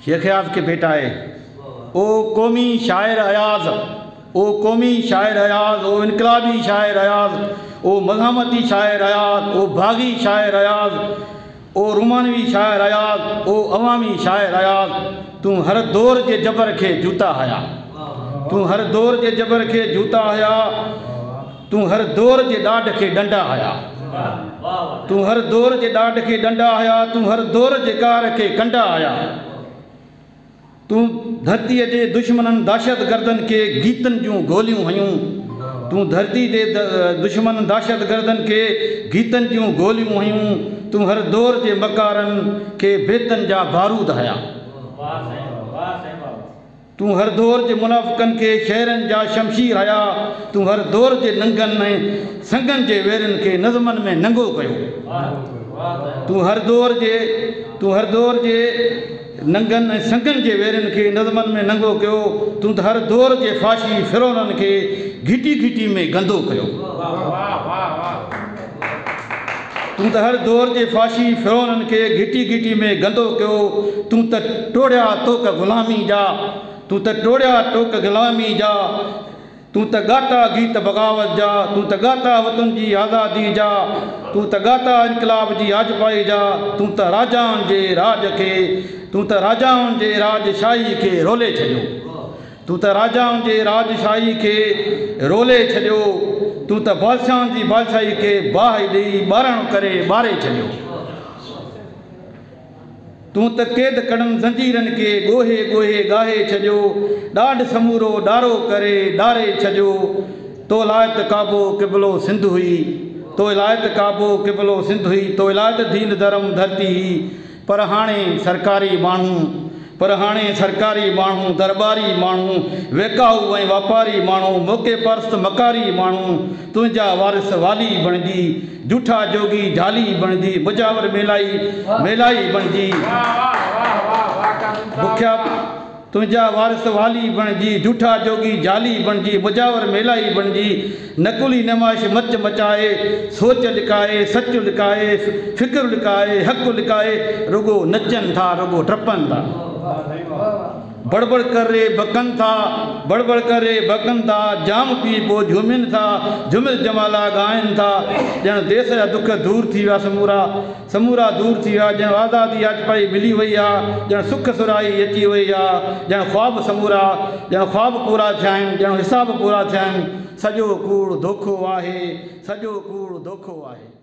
शेखयाज के बेटा है। ओ कौमी शायर अयाज, ओ कौमी शायर अयाज, ओ इनकलाबी शायर अयाज, ओ मज़ामती शायर अयाज, ओ बागी शायर अयाज, ओ रुमानवी शायर अयाज, ओ अवामी शायर अयाज। तू हर दौर के जबर के जूता हया, तू हर दौर के जबर के जूता हया, तू हर दौर के डाढ़ के डंडा हया, तू हर दौर के डाढ़ के डंडा हया, तू हर दौर के कार के कंडा हया। तू धरती के दुश्मनन दहशत गर्दन के गीतन जूं गोलियों हयूं, तू धरती के दुश्मन दहशत गर्दन के गीतन जूं गोलियों हयूं। तू हर दौर के मकारन के बेतन जा बारूद हया, तू हर दौर के मुनाफिकन के शहरन जा शमशीर हया। तू हर दौर के नंगन में संगन के वेरन के नज़मन में नंगो कयो। तू हर दौर के नंगन संगन के वेरन के नज़मन में नंगो कयो। तू हर दौर के फाशी फिरौनन के घिटी घिटी में गंदो कयो। तू हर दौर के फाशी फिरौनन के घिटी घिटी में गंदो कयो। तू टोड़िया तोक गुलामी जा, तू टोड़िया टोक गुलामी जा, तू गाता गीत बगावत जा, तू गाता वतन जी आज़ादी जा, तू गाता इनकलाब जी आजपाई जा। तू राजाउन जे राज के, तू राजाउन जे राजशाही के रोले छॾियो, तू राजाउन जे राजशाही के रोले छॾियो। तू बादशाहन जी बादशाही के बाहि ॾेई ॿारण करे ॿारे छॾियो। तू कैद कड़न ज़ंजीरन के ॻोहे ॻोहे गाहे छॾियो, ॾाढ समूरो ॾारो करे ॾारे छॾियो। तो लायत काबो क़िबलो सिंध हुई, तो लायत काबो क़िबलो सिंध हुई, तो लायत दीन धर्म धरती ही। पर हाणे सरकारी माण्हू, पर हाणे सरकारी माण्हू, दरबारी माण्हू, वेकाऊ ऐं वापारी माण्हू, मौक़े परस्त मकारी माण्हू तुंहिंजा वारिस वाली बणिजी, जूठा जोगी झाली बणिजी, मुजावर मेलाई बणिजी, बुखिया तुंहिंजा वारिस वाली बणिजी, जूठा जोगी झाली बणिजी, मुजावर मेलाई बणिजी। नकुली नमाइश मच मचाए, सोच लिकाए, सच लिकाए, फिक्र लिकाए, हक़ लिकाए, रुगो नचनि था, रुगो डपनि था। बड़बड़ करे बकन था, बड़बड़ करे बकन था, जाम पी पो झूमिन था, झुमिल जमाला गायन था। ॼण देश जा दुख दूर थी विया, समूरा दूर थी विया। ॼण आज़ादी अॼु पई मिली वई आहे, ॼण सुख सुराई अची वई आहे, ॼण ख्वाब समूरा, ॼण ख्वाब पूरा थिया आहिनि, ॼण हिसाब पूरा थिया आहिनि। सॼो कूड़ धोखो आहे, सॼो कूड़ धोखो आहे।